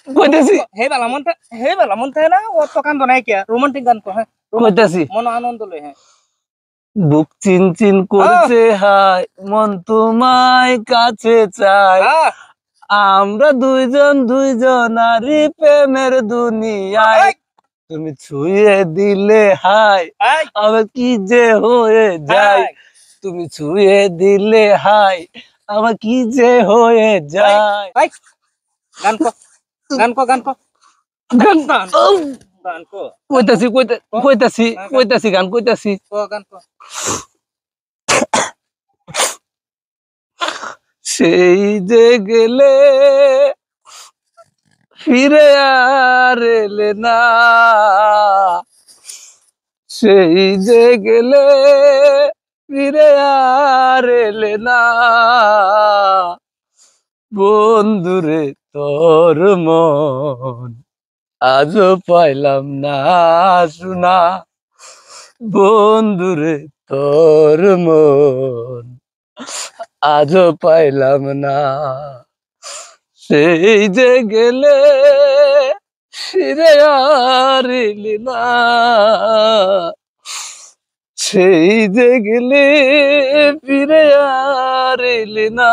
কইতেছি হে বালা মন থাকে না ও তো কান নাই কিয়া রোমান্টিক গান কো হ্যাঁ কইতেছি মন আনন্দ লই হ্যাঁ বুক চিন চিন করছে হায় মন তোমায় কাছে চায় আমরা দুইজনারই প্রেমের দুনিয়ায় তুমি ছুঁয়ে দিলে হায় আবার কি যে হয়ে যায় তুমি ছুঁয়ে দিলে হায় আবার কি যে হয়ে যায় গান কো গান কো গান কো গান কো কইতাছি গান কইতাছি গান কো সেই যে গেলে ফিরে আর এলে না সেই যে গেলে ফিরে আর এলে না বন্ধুরে তোর মন আজও পাইলাম না শোনা বন্ধুরে তোর মন আজও পাইলাম না সেই যে গেলে ফিরে আর এলি না সেই যে গেলে ফিরে আর এলি না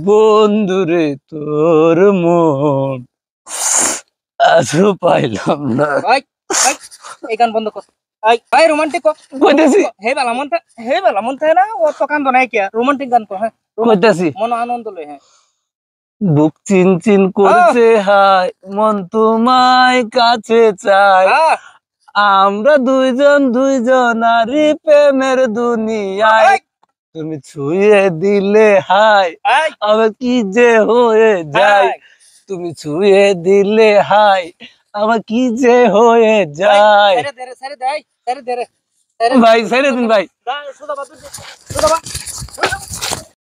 বন্ধুরে তোর মন আজও পাইলাম না এই গান বন্ধ কর ভাই রোমান্টিক কো কইতেছি হে বালা মন থাকে না ও তো কান নাই কিয়া রোমান্টিক গান কো হ্যাঁ কইতেছি মন আনন্দ লই হ্যাঁ বুক চিন চিন করছে হায় মন তোমায় কাছে চায় আমরা দুইজনারই প্রেমের দুনিয়ায় তুমি ছুঁয়ে দিলে হায় আবার কি যে হয়ে যায় তুমি ছুঁয়ে দিলে হায় আবার কি যে হয়ে যায় ভাই ছেড়ে দিন ভাই